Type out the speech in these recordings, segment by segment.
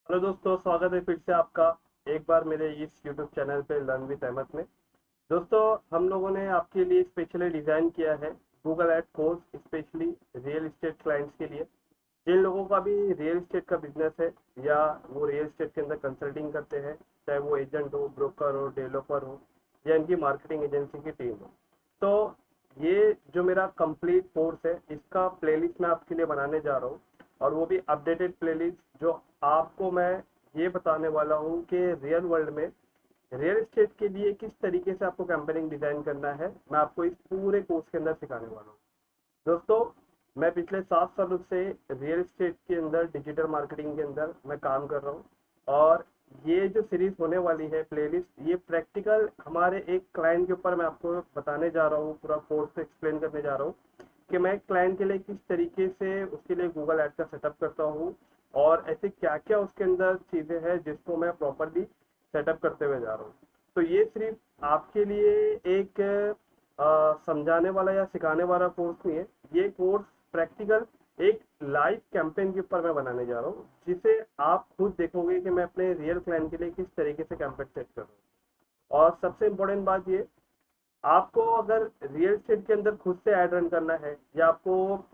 Hello दोस्तों, स्वागत है फिर से आपका एक बार मेरे इस यूट्यूब चैनल पे लर्न विद अहमद में। दोस्तों, हम लोगों ने आपके लिए स्पेशली डिज़ाइन किया है Google ad course specially real estate clients के लिए। जिन लोगों का भी रियल एस्टेट का बिजनेस है या वो रियल एस्टेट के अंदर कंसल्टिंग करते हैं, चाहे वो एजेंट हो, ब्रोकर हो, डेवलपर हो या इनकी मार्केटिंग एजेंसी की टीम हो। तो ये जो मेरा कंप्लीट कोर्स है इसका प्लेलिस्ट मैं आपके लिए बनाने जा रहा हूँ, और वो भी अपडेटेड प्लेलिस्ट जो आपको मैं ये बताने वाला हूँ कि रियल वर्ल्ड में रियल एस्टेट के लिए किस तरीके से आपको कैंपेनिंग डिजाइन करना है, मैं आपको इस पूरे कोर्स के अंदर सिखाने वाला हूँ। दोस्तों, मैं पिछले 7 सालों से रियल एस्टेट के अंदर डिजिटल मार्केटिंग के अंदर मैं काम कर रहा हूँ। और ये जो सीरीज होने वाली है प्लेलिस्ट, ये प्रैक्टिकल हमारे एक क्लाइंट के ऊपर मैं आपको बताने जा रहा हूँ, पूरा कोर्स एक्सप्लेन करने जा रहा हूँ कि मैं क्लाइंट के लिए किस तरीके से उसके लिए गूगल एड का सेटअप करता हूँ, और ऐसे क्या क्या उसके अंदर चीज़ें हैं जिसको मैं प्रॉपरली सेटअप करते हुए जा रहा हूँ। तो ये सिर्फ आपके लिए एक समझाने वाला या सिखाने वाला कोर्स नहीं है। ये कोर्स प्रैक्टिकल एक लाइव कैंपेन के ऊपर मैं बनाने जा रहा हूँ, जिसे आप खुद देखोगे कि मैं अपने रियल क्लाइंट के लिए किस तरीके से कैंपेन सेट कर रहा हूँ। और सबसे इम्पोर्टेंट बात ये, आपको अगर रियल एस्टेट के अंदर खुद से ऐड रन करना है या आपको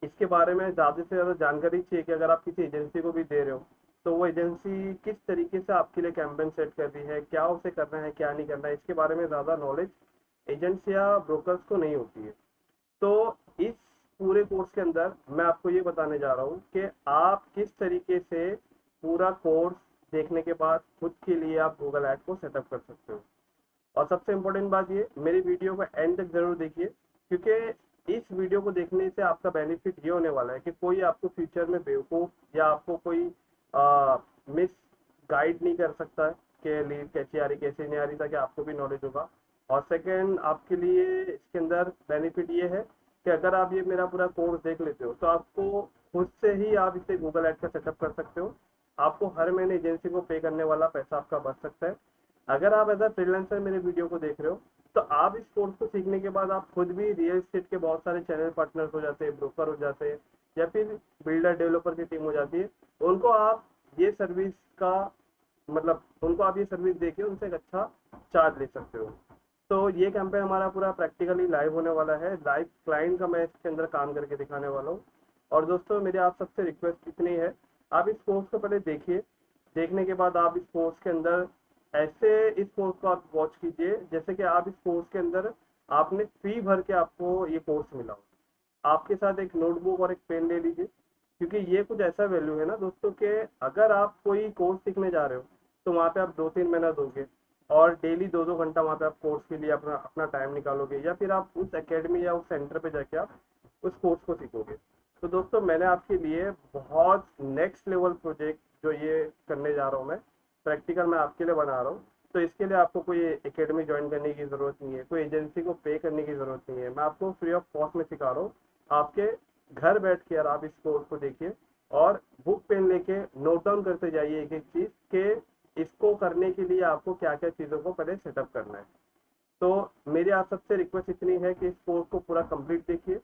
इसके बारे में ज़्यादा से ज़्यादा जानकारी चाहिए कि अगर आप किसी एजेंसी को भी दे रहे हो तो वो एजेंसी किस तरीके से आपके लिए कैंपेन सेट कर रही है, क्या उसे करना है क्या नहीं करना है, इसके बारे में ज़्यादा नॉलेज एजेंट्स या ब्रोकर्स को नहीं होती है। तो इस पूरे कोर्स के अंदर मैं आपको ये बताने जा रहा हूँ कि आप किस तरीके से पूरा कोर्स देखने के बाद खुद के लिए आप गूगल ऐड को सेटअप कर सकते हो। और सबसे इम्पोर्टेंट बात ये, मेरी वीडियो को एंड तक जरूर देखिए, क्योंकि इस वीडियो को देखने से आपका बेनिफिट ये होने वाला है कि कोई आपको फ्यूचर में बेवकूफ़ या आपको कोई मिस गाइड नहीं कर सकता है कि लीड कैसी आ रही कैसी नहीं आ रही, ताकि आपको भी नॉलेज होगा। और सेकंड, आपके लिए इसके अंदर बेनिफिट ये है कि अगर आप ये मेरा पूरा कोर्स देख लेते हो तो आपको खुद से ही आप इसे गूगल ऐड का सेटअप कर सकते हो। आपको हर महीने एजेंसी को पे करने वाला पैसा आपका बच सकता है। अगर आप एज अ फ्रीलांसर मेरे वीडियो को देख रहे हो तो आप इस कोर्स को सीखने के बाद आप खुद भी रियल एस्टेट के बहुत सारे चैनल पार्टनर्स हो जाते हैं, ब्रोकर हो जाते हैं, या फिर बिल्डर डेवलपर की टीम हो जाती है। उनको आप ये सर्विस का मतलब उनको आप ये सर्विस देके उनसे एक अच्छा चार्ज ले सकते हो। तो ये कैंपेन हमारा पूरा प्रैक्टिकली लाइव होने वाला है, लाइव क्लाइंट का मैं इसके अंदर काम करके दिखाने वाला हूँ। और दोस्तों, मेरी आप सबसे रिक्वेस्ट इतनी है, आप इस कोर्स को पहले देखिए। देखने के बाद आप इस कोर्स के अंदर ऐसे इस कोर्स को आप वॉच कीजिए जैसे कि आप इस कोर्स के अंदर आपने फी भर के आपको ये कोर्स मिला हो। आपके साथ एक नोटबुक और एक पेन ले लीजिए, क्योंकि ये कुछ ऐसा वैल्यू है ना दोस्तों कि अगर आप कोई कोर्स सीखने जा रहे हो तो वहाँ पे आप 2-3 महीना दोगे, और डेली 2-2 घंटा वहाँ पे आप कोर्स के लिए अपना अपना टाइम निकालोगे, या फिर आप उस एकेडमी या उस सेंटर पे जाके आप उस कोर्स को सीखोगे। तो दोस्तों, मैंने आपके लिए बहुत नेक्स्ट लेवल प्रोजेक्ट जो ये करने जा रहा हूँ, मैं प्रैक्टिकल मैं आपके लिए बना रहा हूँ। तो इसके लिए आपको कोई एकेडमी ज्वाइन करने की ज़रूरत नहीं है, कोई एजेंसी को पे करने की ज़रूरत नहीं है, मैं आपको फ्री ऑफ कॉस्ट में सिखा रहा हूँ। आपके घर बैठ के यार आप इस कोर्स को देखिए, और बुक पेन लेके नोट डाउन करते जाइए एक एक चीज़ के इसको करने के लिए आपको क्या क्या चीज़ों को पहले सेटअप करना है। तो मेरी आप सबसे रिक्वेस्ट इतनी है कि इस कोर्स को पूरा कंप्लीट देखिए।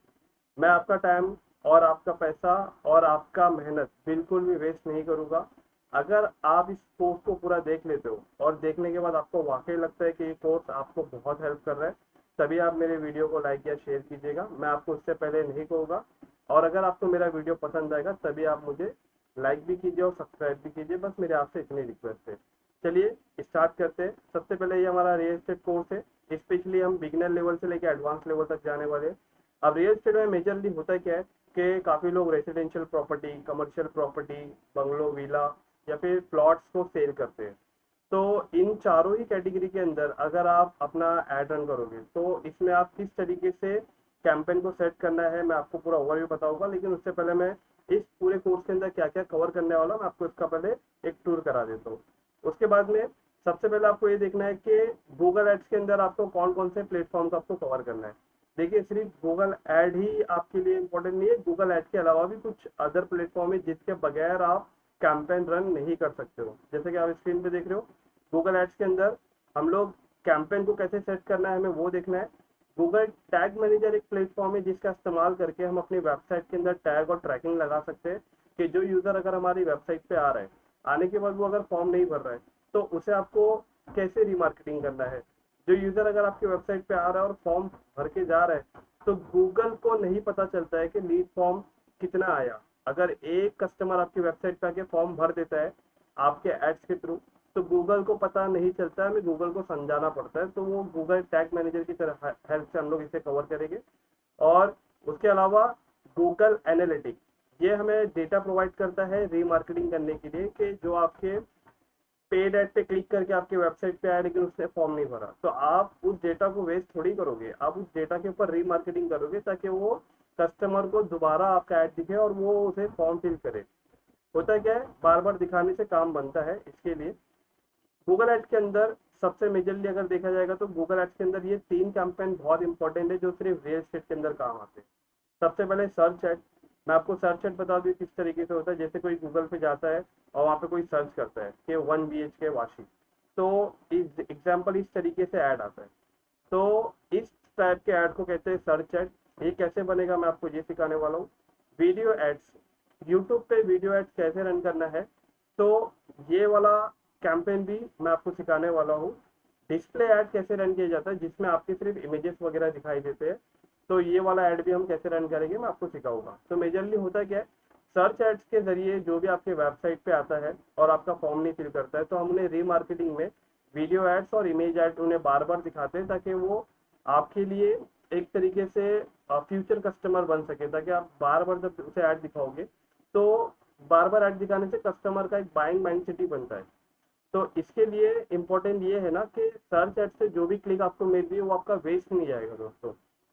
मैं आपका टाइम और आपका पैसा और आपका मेहनत बिल्कुल भी वेस्ट नहीं करूँगा। अगर आप इस कोर्स को पूरा देख लेते हो और देखने के बाद आपको वाकई लगता है कि ये कोर्स आपको बहुत हेल्प कर रहा है, तभी आप मेरे वीडियो को लाइक या शेयर कीजिएगा, मैं आपको उससे पहले नहीं कहूँगा। और अगर आपको मेरा वीडियो पसंद आएगा तभी आप मुझे लाइक भी कीजिए और सब्सक्राइब भी कीजिए, बस मेरे आपसे इतनी रिक्वेस्ट है। चलिए स्टार्ट करते हैं। सबसे पहले ये हमारा रियल एस्टेट कोर्स है, स्पेशली हम बिगिनर लेवल से लेकर एडवांस लेवल तक जाने वाले हैं। अब रियल एस्टेट में मेजरली होता क्या है कि काफ़ी लोग residential property, commercial property, bungalow, villa या फिर प्लॉट्स को सेल करते हैं। तो इन चारों ही कैटेगरी के अंदर अगर आप अपना एड रन करोगे तो इसमें आप किस तरीके से कैंपेन को सेट करना है मैं आपको पूरा ओवरव्यू बताऊंगा। लेकिन उससे पहले मैं इस पूरे कोर्स के अंदर क्या क्या कवर करने वाला हूँ मैं आपको इसका पहले एक टूर करा देता हूँ। उसके बाद में सबसे पहले आपको ये देखना है कि गूगल एड्स के अंदर आपको कौन कौन से प्लेटफॉर्म का आपको कवर करना है। देखिए, सिर्फ गूगल ऐड ही आपके लिए इम्पोर्टेंट नहीं है, गूगल ऐड के अलावा भी कुछ अदर प्लेटफॉर्म है जिसके बगैर आप कैंपेन रन नहीं कर सकते हो। जैसे कि आप स्क्रीन पे देख रहे हो, गूगल एड्स के अंदर हम लोग कैंपेन को कैसे सेट करना है हमें वो देखना है। गूगल टैग मैनेजर एक प्लेटफॉर्म है जिसका इस्तेमाल करके हम अपनी वेबसाइट के अंदर टैग और ट्रैकिंग लगा सकते हैं कि जो यूज़र अगर हमारी वेबसाइट पे आ रहा है आने के बाद वो अगर फॉर्म नहीं भर रहा है तो उसे आपको कैसे रीमार्केटिंग करना है। जो यूजर अगर आपकी वेबसाइट पे आ रहा है और फॉर्म भर के जा रहा है तो गूगल को नहीं पता चलता है कि लीड फॉर्म कितना आया। अगर एक कस्टमर आपकी वेबसाइट पे आके फॉर्म भर देता है आपके एड्स के थ्रू तो गूगल को पता नहीं चलता है, हमें गूगल को समझाना पड़ता है। तो वो गूगल टैग मैनेजर की तरह हेल्प से हम लोग इसे कवर करेंगे। और उसके अलावा गूगल एनालिटिक्स ये हमें डेटा प्रोवाइड करता है रीमार्केटिंग करने के लिए कि जो आपके पेड ऐड पे क्लिक करके आपके वेबसाइट पे आया लेकिन उसने फॉर्म नहीं भरा, तो आप उस डेटा को वेस्ट थोड़ी करोगे, आप उस डेटा के ऊपर रीमार्केटिंग करोगे ताकि वो कस्टमर को दोबारा आपका ऐड दिखे और वो उसे फॉर्म फिल करे। होता क्या है, बार बार दिखाने से काम बनता है। इसके लिए गूगल एड्स के अंदर सबसे मेजरली अगर देखा जाएगा तो गूगल एड्स के अंदर ये 3 कैंपेन बहुत इंपॉर्टेंट है जो सिर्फ रियल एस्टेट के अंदर काम आते हैं। सबसे पहले सर्च एड। मैं आपको सर्च एड बता दूं किस तरीके से होता है। जैसे कोई गूगल पे जाता है और वहाँ पे कोई सर्च करता है कि 1 BHK वाशी, तो इस एग्जाम्पल इस तरीके से ऐड आता है। तो इस टाइप के ऐड को कहते हैं सर्च ऐड। ये कैसे बनेगा मैं आपको ये सिखाने वाला हूँ। वीडियो एड्स, यूट्यूब पे वीडियो एड्स कैसे रन करना है, तो ये वाला कैंपेन भी मैं आपको सिखाने वाला हूँ। डिस्प्ले ऐड कैसे रन किया जाता है जिसमें आपके सिर्फ इमेजेस वगैरह दिखाई देते हैं, तो ये वाला ऐड भी हम कैसे रन करेंगे मैं आपको सिखाऊंगा। तो मेजरली होता क्या है, सर्च एड्स के जरिए जो भी आपके वेबसाइट पे आता है और आपका फॉर्म नहीं फिल करता है तो हम उन्हें रीमार्केटिंग में वीडियो एड्स और इमेज एड उन्हें बार बार दिखाते हैं ताकि वो आपके लिए एक तरीके से फ्यूचर कस्टमर बन सके, ताकि आप बार बार जब उसे ऐड दिखाओगे तो बार बार ऐड दिखाने से कस्टमर का एक बाइंग माइंडसेट ही बनता है। तो इसके लिए इम्पोर्टेंट ये है ना कि सर्च एड से जो भी क्लिक आपको मिल रही है वो आपका वेस्ट नहीं जाएगा दोस्तों,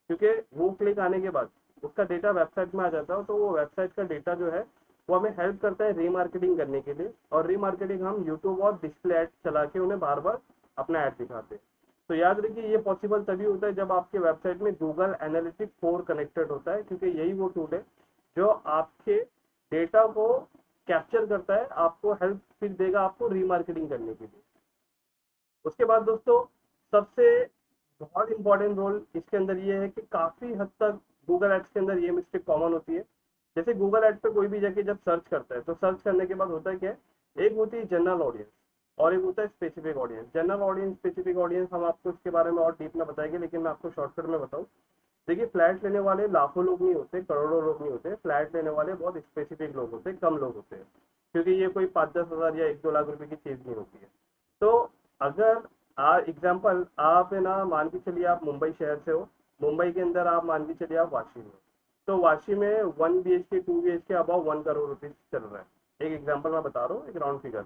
क्योंकि वो क्लिक आने के बाद उसका डेटा वेबसाइट में आ जाता है। तो वो वेबसाइट का डेटा जो है वो हमें हेल्प करता है रीमार्केटिंग करने के लिए, और रीमार्केटिंग हम यूट्यूब और डिस्प्ले ऐड चला के उन्हें बार बार अपना ऐड दिखाते हैं। तो याद रखिए ये पॉसिबल तभी होता है जब आपके वेबसाइट में गूगल एनालिटिक्स 4 कनेक्टेड होता है, क्योंकि यही वो टूल है जो आपके डेटा को कैप्चर करता है, आपको हेल्प फिर देगा आपको रीमार्केटिंग करने के लिए। उसके बाद दोस्तों सबसे बहुत इंपॉर्टेंट रोल इसके अंदर ये है कि काफी हद तक गूगल एड्स के अंदर ये मिस्टेक कॉमन होती है। जैसे गूगल एड पे कोई भी जाके जब सर्च करता है तो सर्च करने के बाद होता है क्या है, एक होती है जनरल ऑडियंस और एक होता है specific audience. General audience specific audience हम आपको इसके बारे में और डीप में बताएंगे, लेकिन मैं आपको शॉर्टकट में बताऊं। देखिए फ्लैट लेने वाले लाखों लोग नहीं होते, करोड़ों लोग नहीं होते। फ्लैट लेने वाले बहुत स्पेसिफिक लोग होते हैं, कम लोग होते हैं, क्योंकि ये कोई 5-10 हज़ार या 1-2 लाख रुपए की चीज नहीं होती है। तो अगर एग्जाम्पल आप है ना, मान के चलिए आप मुंबई शहर से हो, मुंबई के अंदर आप मान के चलिए आप वाशी में, तो वाशी में 1 BHK 2 BHK about 1 crore rupees चल रहा है। एक एग्जाम्पल मैं बता रहा हूँ, एक राउंड फिगर।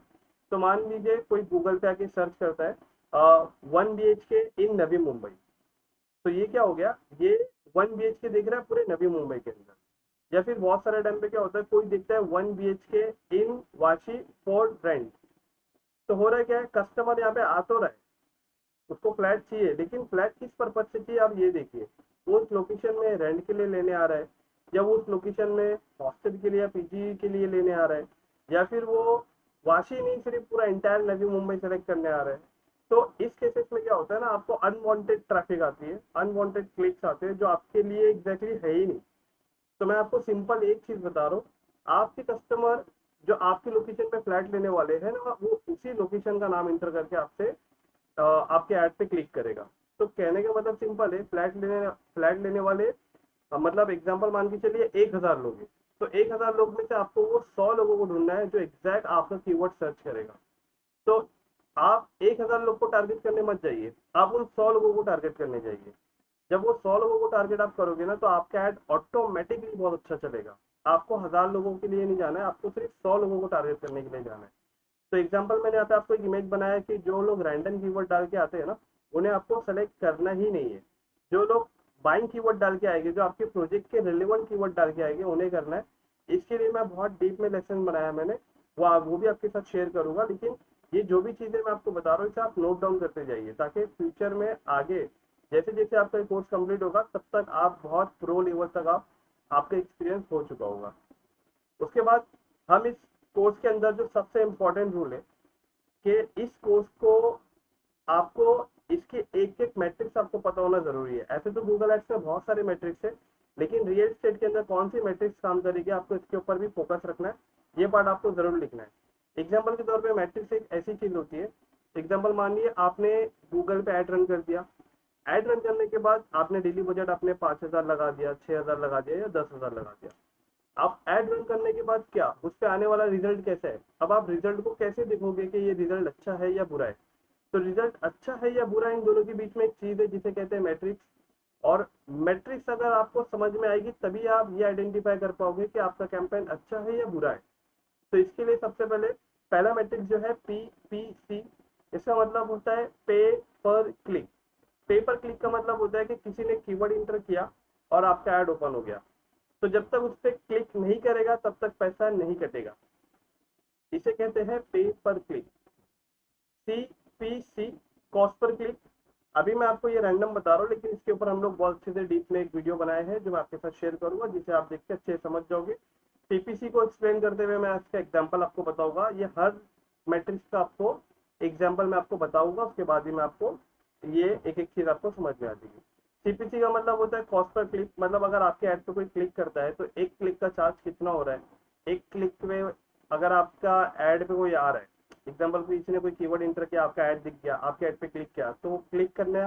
तो मान लीजिए कोई गूगल पे आके सर्च करता है 1 BHK इन नवी मुंबई, तो ये क्या हो गया, ये 1 BHK देख रहा है पूरे नवी मुंबई के अंदर। या फिर बहुत सारे टाइम पे क्या होता है, कोई देखता है 1 BHK in Vashi for rent, तो हो रहा है क्या है, कस्टमर यहाँ पे आ तो रहा है, उसको फ्लैट चाहिए, लेकिन फ्लैट किस पर्पज से चाहिए आप ये देखिए। वो उस लोकेशन में रेंट के लिए लेने आ रहा है, या वो उस लोकेशन में हॉस्टल के लिए या पीजी के लिए लेने आ रहा है, या फिर वो वाशी नहीं सिर्फ पूरा इंटायर नवी मुंबई सेलेक्ट करने आ रहा है। तो इस केसेस में क्या होता है ना, आपको अनवांटेड ट्रैफिक आती है, अनवांटेड क्लिक्स आते हैं जो आपके लिए एग्जैक्टली है ही नहीं। तो मैं आपको सिंपल एक चीज बता रहा हूँ, आपके कस्टमर जो आपके लोकेशन पे फ्लैट लेने वाले हैं ना, वो उसी लोकेशन का नाम इंटर करके आपसे आपके ऐड पे क्लिक करेगा। तो कहने का मतलब सिंपल है, फ्लैट लेने वाले मतलब एग्जांपल मान के चलिए 1000 लोग हैं, तो 1000 लोग में से आपको वो 100 लोगों को ढूंढना है जो एग्जैक्ट आपका कीवर्ड सर्च करेगा। तो आप 1000 लोग को टारगेट करने मत जाइए, आप उन 100 लोगों को टारगेट करने जाइए। जब वो 100 लोगों को टारगेट आप करोगे ना तो आपका ऐड ऑटोमेटिकली बहुत अच्छा चलेगा। आपको 1000 लोगों के लिए नहीं जाना है, आपको सिर्फ 100 लोगों को टारगेट करने के लिए जाना है। तो एग्जांपल मैंने यहाँ पे आपको एक इमेज बनाया कि जो लोग रैंडम कीवर्ड डाल के आते हैं ना, उन्हें आपको सेलेक्ट करना ही नहीं है। जो लोग बाइंग कीवर्ड डाल के आएंगे, जो आपके प्रोजेक्ट के रिलेवेंट कीवर्ड डाल के आएंगे, उन्हें करना है। इसके लिए मैं बहुत डीप में लेसन बनाया मैंने, वो भी आपके साथ शेयर करूंगा। लेकिन ये जो भी चीजें मैं आपको बता रहा हूँ इसे आप नोट डाउन करते जाइए, ताकि फ्यूचर में आगे जैसे जैसे आपका कोर्स कंप्लीट होगा तब तक आप बहुत प्रो लेवल तक आपका एक्सपीरियंस हो चुका होगा। उसके बाद हम इस कोर्स के अंदर जो सबसे इम्पोर्टेंट रूल है कि इस कोर्स को आपको इसके एक एक मैट्रिक्स आपको पता होना जरूरी है। ऐसे तो गूगल एड्स में बहुत सारे मैट्रिक्स है, लेकिन रियल एस्टेट के अंदर कौन सी मैट्रिक्स काम करेगी आपको इसके ऊपर भी फोकस रखना है, ये पार्ट आपको जरूर लिखना है। एग्जाम्पल के तौर पे मैट्रिक्स एक ऐसी चीज होती है, एग्जाम्पल मान लीजिए आपने गूगल पे ऐड रन कर दिया, ऐड रन करने के बाद आपने डेली बजट अपने 5,000 लगा दिया, 6,000 लगा दिया या 10,000 लगा दिया। आप ऐड रन करने के बाद क्या उस पे आने वाला रिजल्ट कैसा है, अब आप रिजल्ट को कैसे देखोगे कि ये रिजल्ट अच्छा है या बुरा है। तो रिजल्ट अच्छा है या बुरा है, इन दोनों के बीच में एक चीज है जिसे कहते हैं मैट्रिक्स। और मैट्रिक्स अगर आपको समझ में आएगी तभी आप ये आइडेंटिफाई कर पाओगे कि आपका कैंपेन अच्छा है या बुरा है। तो इसके लिए सबसे पहले पहला मैट्रिक्स जो है PPC, इसका मतलब होता है पे पर क्लिक। पे पर क्लिक का मतलब होता है कि किसी ने कीवर्ड इंटर किया और आपका ऐड ओपन हो गया, तो जब तक उस पर क्लिक नहीं करेगा तब तक पैसा नहीं कटेगा। इसे कहते हैं पे पर click. CPC, cost per click. अभी मैं आपको ये रैंडम बता रहा हूँ, लेकिन इसके ऊपर हम लोग बहुत अच्छे से डीप में एक वीडियो बनाए हैं जो मैं आपके साथ शेयर करूंगा, जिसे आप देख के अच्छे से समझ जाओगे। PPC को एक्सप्लेन करते हुए मैं इसका एग्जांपल आपको बताऊंगा, ये हर मैट्रिक्स का आपको एग्जांपल मैं आपको बताऊंगा, उसके बाद ही मैं आपको ये एक एक चीज आपको समझ में आ जाएगी। CPC का मतलब होता है कॉस्ट पर क्लिक, मतलब अगर आपके ऐड पे कोई क्लिक करता है तो एक क्लिक का चार्ज कितना हो रहा है। एक क्लिक में अगर आपका ऐड पे कोई आ रहा है, एग्जाम्पल किसी ने कोई कीवर्ड इंटर किया, आपका ऐड दिख गया, आपके ऐड पे क्लिक किया, तो क्लिक करने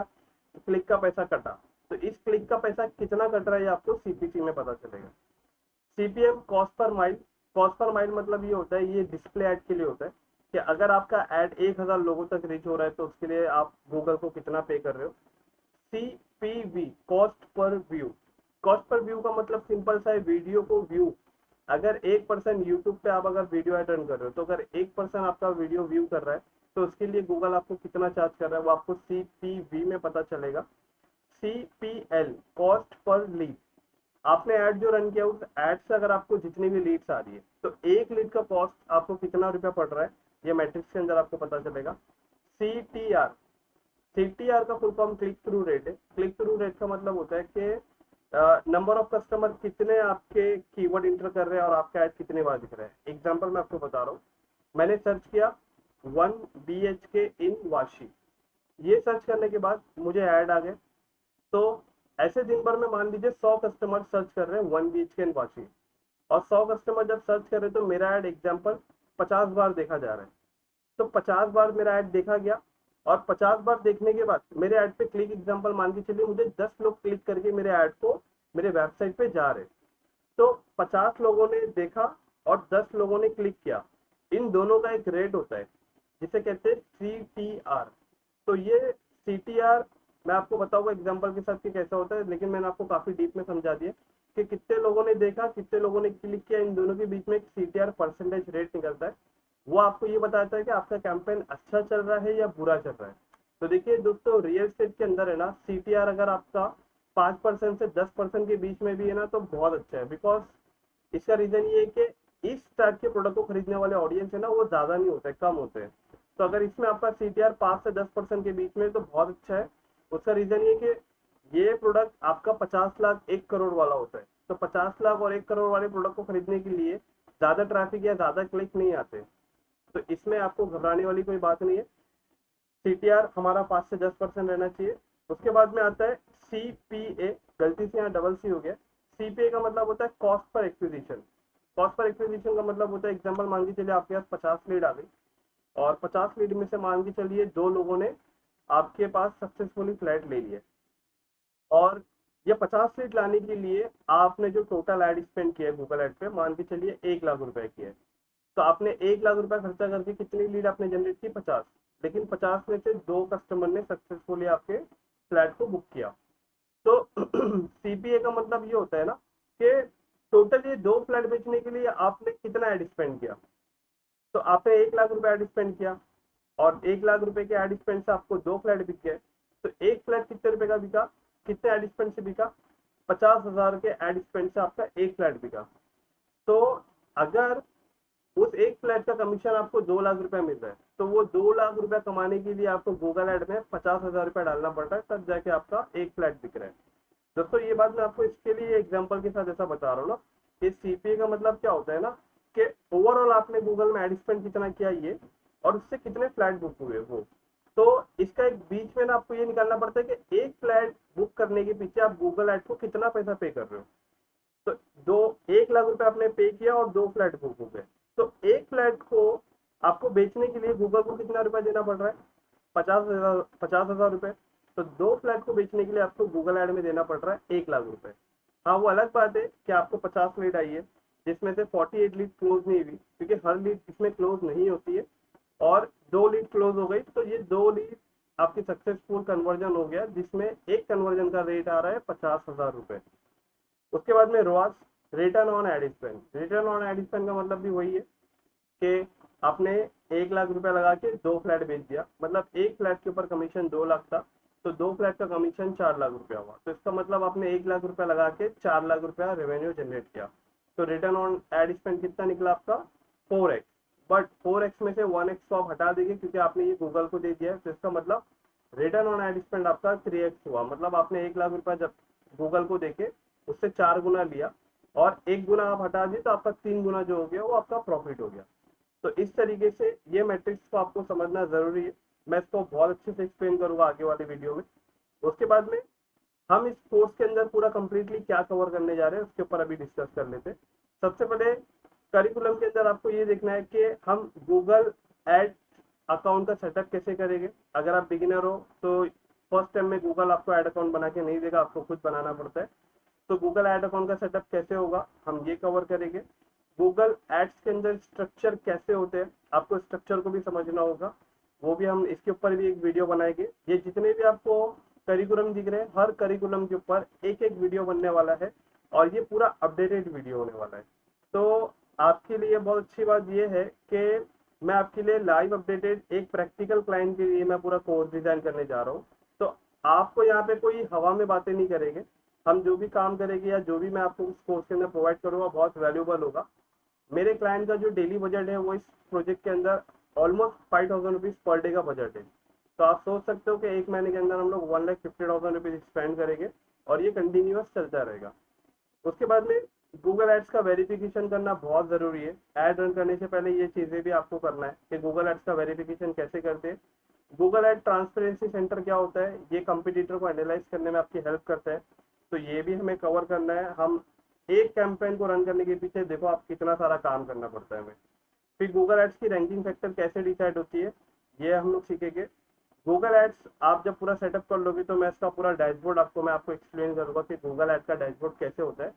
क्लिक का पैसा कटा, तो इस क्लिक का पैसा कितना कट रहा है ये आपको CPC में पता चलेगा। CPM, cost per mile. Cost per mile मतलब ये होता है, ये डिस्प्ले ऐड के लिए होता है कि अगर आपका ऐड 1,000 लोगों तक रीच हो रहा है तो उसके लिए आप गूगल को कितना पे कर रहे हो। CPV, cost per view. Cost per view का मतलब सिंपल सा है, वीडियो को व्यू। अगर 1% यूट्यूब पे आप अगर वीडियो ऐड रन कर रहे हो, तो अगर 1% आपका वीडियो व्यू कर रहा है तो उसके लिए गूगल आपको कितना चार्ज कर रहा है वो आपको CPV में पता चलेगा। CPL, cost per lead. आपने ऐड जो रन किया उस ऐड से अगर आपको जितनी भी लीड्स आ रही है तो एक लीड का कॉस्ट आपको कितना रुपया पड़ रहा है, ये मैट्रिक्स के अंदर आपको पता चलेगा। CTR, CTR का full form click through rate है। क्लिक थ्रू रेट का मतलब होता है कि नंबर ऑफ कस्टमर कितने आपके कीवर्ड इंटर कर रहे हैं और आपका ऐड कितने बार दिख रहा है। एग्जांपल मैं आपको बता रहा हूँ, मैंने सर्च किया 1 BHK इन वाशी, ये सर्च करने के बाद मुझे ऐड आ गए। तो ऐसे दिन भर में मान लीजिए 100 कस्टमर सर्च कर रहे हैं 1 BHK इन वाशी, और 100 कस्टमर जब सर्च कर रहे हैं तो मेरा ऐड एग्जाम्पल 50 बार देखा जा रहा है। तो 50 बार मेरा ऐड देखा गया, और 50 बार देखने के बाद मेरे ऐड पे क्लिक, एग्जांपल मान के चलिए मुझे 10 लोग क्लिक करके मेरे ऐड को मेरे वेबसाइट पे जा रहे, तो 50 लोगों ने देखा और 10 लोगों ने क्लिक किया, इन दोनों का एक रेट होता है जिसे कहते हैं CTR। तो ये CTR मैं आपको बताऊंगा एग्जांपल के साथ कि कैसा होता है, लेकिन मैंने आपको काफी डीप में समझा दिया कि कितने लोगों ने देखा, कितने लोगों ने क्लिक किया, इन दोनों के बीच में एक CTR परसेंटेज रेट निकलता है। वो आपको ये बताता है कि आपका कैंपेन अच्छा चल रहा है या बुरा चल रहा है। तो देखिए दोस्तों, रियल एस्टेट के अंदर है ना, CTR अगर आपका 5% से 10% के बीच में भी है ना तो बहुत अच्छा है। बिकॉज इसका रीजन ये है कि इस टाइप के प्रोडक्ट को खरीदने वाले ऑडियंस है ना वो ज्यादा नहीं होते, कम होते हैं। तो अगर इसमें आपका CTR 5 से 10% के बीच में तो बहुत अच्छा है। उसका रीजन ये कि ये प्रोडक्ट आपका 50 लाख 1 करोड़ वाला होता है, तो 50 लाख और 1 करोड़ वाले प्रोडक्ट को खरीदने के लिए ज्यादा ट्रैफिक या ज्यादा क्लिक नहीं आते, तो इसमें आपको घबराने वाली कोई बात नहीं है। CTR हमारा 5 से 10% रहना चाहिए। उसके बाद में आता है CPA, गलती से यहाँ डबल C हो गया। CPA का मतलब होता है cost per acquisition. Cost per acquisition का मतलब होता है, एग्जाम्पल मान के चलिए आपके पास 50 लीड आ गई, और 50 लीड में से मान के चलिए 2 लोगों ने आपके पास सक्सेसफुली फ्लैट ले लिया, और ये 50 लीड लाने के लिए आपने जो टोटल एड स्पेंड किया है गूगल एड पे, मान के चलिए 1 लाख रुपए किया है। तो आपने 1 लाख रुपए खर्चा करके कितनी लीड आपने जनरेट की, 50। लेकिन 50 में से 2 कस्टमर ने सक्सेसफुली आपके फ्लैट को बुक किया। तो CPA का मतलब ये होता है ना कि टोटल ये 2 फ्लैट बेचने के लिए आपने कितना एड स्पेंड किया। तो आपने 1 लाख रुपए एड स्पेंड किया, और 1 लाख रुपए के एड स्पेंड से आपको 2 फ्लैट बिक गए। तो एक फ्लैट कितने रुपए का बिका, कितने एड स्पेंड से बिका, 50,000 के एड स्पेंड से आपका एक फ्लैट बिका। तो अगर उस एक फ्लैट का कमीशन आपको 2 लाख रुपए मिल रहा है, तो वो 2 लाख रुपए कमाने के लिए आपको गूगल एड में 50,000 रुपए डालना पड़ रहा है, तब जाके आपका एक फ्लैट बिक रहा है। दोस्तों ये बात मैं आपको इसके लिए एग्जांपल के साथ ऐसा बता रहा हूँ ना कि CPA का मतलब क्या होता है ना कि ओवरऑल आपने गूगल में एड स्पेंड कितना किया ये, और उससे कितने फ्लैट बुक हुए वो। तो इसका एक बीच में ना आपको ये निकालना पड़ता है कि एक फ्लैट बुक करने के पीछे आप गूगल एड को कितना पैसा पे कर रहे हो। तो 1 लाख रुपए आपने पे किया और 2 फ्लैट बुक हो गए, तो एक फ्लैट को आपको बेचने के लिए गूगल को कितना रुपया देना पड़ रहा है? 50,000 रुपए। तो 2 फ्लैट को बेचने के लिए आपको गूगल ऐड में देना पड़ रहा है 1 लाख रुपए। हाँ, वो अलग बात है कि आपको 50 लीड आई है, जिसमें से 48 लीड क्लोज नहीं हुई, क्योंकि हर लीड इसमें क्लोज नहीं होती है, और 2 लीड क्लोज हो गई, तो ये 2 लीड आपकी सक्सेसफुल कन्वर्जन हो गया, जिसमें एक कन्वर्जन का रेट आ रहा है 50,000 रुपए। उसके बाद में ROAS, return on ad spend. Return on ad spend का मतलब भी वही है कि आपने 1 लाख रुपया लगा के 2 फ्लैट बेच दिया, मतलब एक फ्लैट के ऊपर कमीशन 2 लाख था, तो 2 फ्लैट का कमीशन 4 लाख रुपया हुआ। तो इसका मतलब आपने 1 लाख रुपया लगा के 4 लाख रुपया रेवेन्यू जनरेट किया। तो रिटर्न ऑन एड स्पेंड कितना निकला आपका? 4x। बट 4x में से 1x तो आप हटा देंगे, क्योंकि आपने ये गूगल को दे दिया है। तो इसका मतलब रिटर्न ऑन एड स्पेंड आपका 3x हुआ। मतलब आपने 1 लाख रुपया जब गूगल को देके उससे 4 गुना लिया, और 1 गुना आप हटा दिए, तो आपका 3 गुना जो हो गया वो आपका प्रॉफिट हो गया। तो इस तरीके से ये मैट्रिक्स को आपको समझना जरूरी है। मैं इसको बहुत अच्छे से एक्सप्लेन करूंगा आगे वाले वीडियो में। उसके बाद में हम इस कोर्स के अंदर पूरा कंप्लीटली क्या कवर करने जा रहे हैं, उसके ऊपर अभी डिस्कस कर लेते हैं। सबसे पहले करिकुलम के अंदर आपको ये देखना है कि हम गूगल एड अकाउंट का सेटअप कैसे करेंगे। अगर आप बिगिनर हो तो फर्स्ट टाइम में गूगल आपको एड अकाउंट बना के नहीं देगा, आपको खुद बनाना पड़ता है। तो गूगल एड अकाउंट का सेटअप कैसे होगा, हम ये कवर करेंगे। गूगल एड्स के अंदर स्ट्रक्चर कैसे होते हैं, आपको स्ट्रक्चर को भी समझना होगा, वो भी हम इसके ऊपर भी एक वीडियो बनाएंगे। ये जितने भी आपको करिकुलम दिख रहे हैं, हर करिकुलम के ऊपर एक एक वीडियो बनने वाला है, और ये पूरा अपडेटेड वीडियो होने वाला है। तो आपके लिए बहुत अच्छी बात ये है कि मैं आपके लिए लाइव अपडेटेड एक प्रैक्टिकल क्लाइंट के लिए मैं पूरा कोर्स डिजाइन करने जा रहा हूँ। तो आपको यहाँ पे कोई हवा में बातें नहीं करेंगे। हम जो भी काम करेंगे या जो भी मैं आपको उस कोर्स के अंदर प्रोवाइड करूँगा बहुत वैल्यूबल होगा। मेरे क्लाइंट का जो डेली बजट है वो इस प्रोजेक्ट के अंदर ऑलमोस्ट 5,000 रुपीज पर डे का बजट है। तो आप सोच सकते हो कि एक महीने के अंदर हम लोग 1,50,000 रुपीज स्पेंड करेंगे, और ये कंटिन्यूअस चलता रहेगा। उसके बाद में गूगल एड्स का वेरिफिकेशन करना बहुत जरूरी है। एड रन करने से पहले ये चीजें भी आपको करना है कि गूगल एड्स का वेरिफिकेशन कैसे करते हैं। गूगल एड ट्रांसपेरेंसी सेंटर क्या होता है, ये कंपटीटर को एनालाइज करने में आपकी हेल्प करता है। तो ये भी हमें कवर करना है। हम एक कैंपेन को रन करने के पीछे देखो आप कितना सारा काम करना पड़ता है हमें। फिर गूगल एड्स की रैंकिंग फैक्टर कैसे डिसाइड होती है, ये हम लोग सीखेंगे। गूगल एड्स आप जब पूरा सेटअप कर लोगे तो मैं इसका पूरा डैशबोर्ड आपको एक्सप्लेन करूंगा कि गूगल एड का डैशबोर्ड कैसे होता है।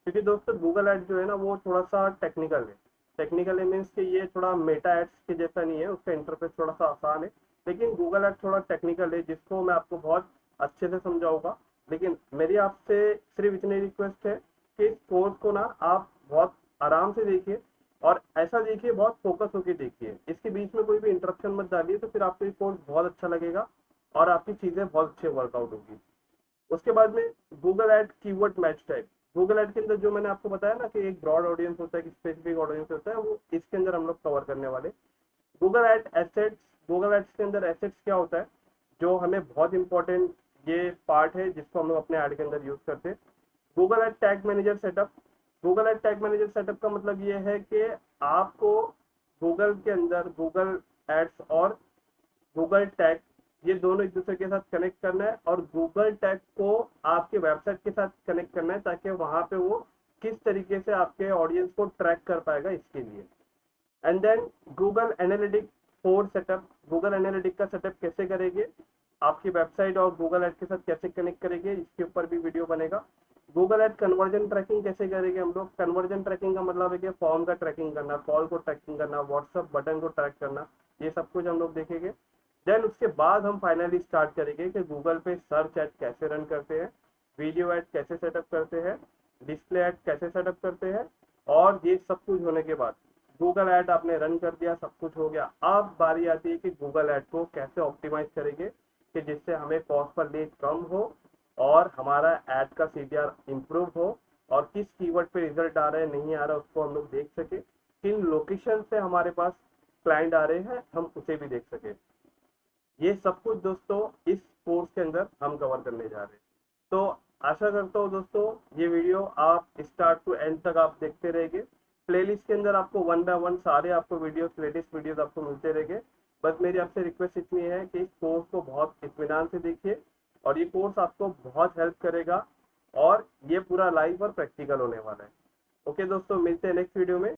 क्योंकि दोस्तों गूगल एड जो है ना वो थोड़ा सा टेक्निकल है। टेक्निकल मीन्स कि ये थोड़ा मेटा एड्स के जैसा नहीं है, उसका इंटरफेस थोड़ा सा आसान है। लेकिन गूगल एड थोड़ा टेक्निकल है, जिसको मैं आपको बहुत अच्छे से समझाऊंगा। लेकिन मेरी आपसे सिर्फ इतनी रिक्वेस्ट है कि इस कोर्स को ना आप बहुत आराम से देखिए, और ऐसा देखिए बहुत फोकस होकर देखिए। इसके बीच में कोई भी इंटरप्शन मत डालिए, तो फिर आपको ये कोर्स बहुत अच्छा लगेगा और आपकी चीजें बहुत अच्छे वर्कआउट होगी। उसके बाद में Google ad keyword match type. Google ad के अंदर जो मैंने आपको बताया ना कि एक ब्रॉड ऑडियंस होता है, एक स्पेसिफिक ऑडियंस होता है, वो इसके अंदर हम लोग कवर करने वाले। Google ad assets. Google ads के अंदर एसेट्स क्या होता है, जो हमें बहुत इंपॉर्टेंट ये पार्ट है जिसको हम लोग अपने एड के अंदर यूज करते हैं। Google ad tag manager setup. Google ad tag manager setup का मतलब ये है कि आपको गूगल के अंदर गूगल एड्स और गूगल टैग ये दोनों एक दूसरे के साथ कनेक्ट करना है, और गूगल टैग को आपके वेबसाइट के साथ कनेक्ट करना है, ताकि वहां पे वो किस तरीके से आपके ऑडियंस को ट्रैक कर पाएगा इसके लिए। And then Google analytic 4 setup. Google analytic का सेटअप कैसे करेंगे, आपकी वेबसाइट और गूगल एड के साथ कैसे कनेक्ट करेंगे, इसके ऊपर भी वीडियो बनेगा। गूगल एड कन्वर्जन ट्रैकिंग कैसे करेंगे हम लोग। कन्वर्जन ट्रैकिंग का मतलब है कि फॉर्म का ट्रैकिंग करना, कॉल को ट्रैकिंग करना, व्हाट्सअप बटन को ट्रैक करना, ये सब कुछ हम लोग देखेंगे। देन उसके बाद हम फाइनली स्टार्ट करेंगे कि गूगल पे सर्च एड कैसे रन करते हैं, वीडियो एड कैसे सेटअप करते हैं, डिस्प्ले एड कैसे सेटअप करते हैं। और ये सब कुछ होने के बाद गूगल एड आपने रन कर दिया, सब कुछ हो गया, अब बारी आती है कि गूगल एड को कैसे ऑप्टिमाइज करेंगे कि जिससे हमें कॉस्ट पर लीड कम हो और हमारा एड का सीडीआर इंप्रूव हो, और किस कीवर्ड पे रिजल्ट आ रहा है नहीं आ रहा है उसको हम लोग देख सके, किन लोकेशन से हमारे पास क्लाइंट आ रहे हैं हम उसे भी देख सके। ये सब कुछ दोस्तों इस कोर्स के अंदर हम कवर करने जा रहे हैं। तो आशा करता हूँ दोस्तों ये वीडियो आप स्टार्ट टू एंड तक आप देखते रहेंगे। प्लेलिस्ट के अंदर आपको 1 बाय 1 सारे आपको वीडियोस, लेटेस्ट वीडियोस आपको मिलते रहेंगे। बस मेरी आपसे रिक्वेस्ट इतनी है कि इस कोर्स को बहुत इत्मीनान से देखिए, और ये कोर्स आपको बहुत हेल्प करेगा, और ये पूरा लाइव और प्रैक्टिकल होने वाला है। ओके दोस्तों, मिलते हैं नेक्स्ट वीडियो में।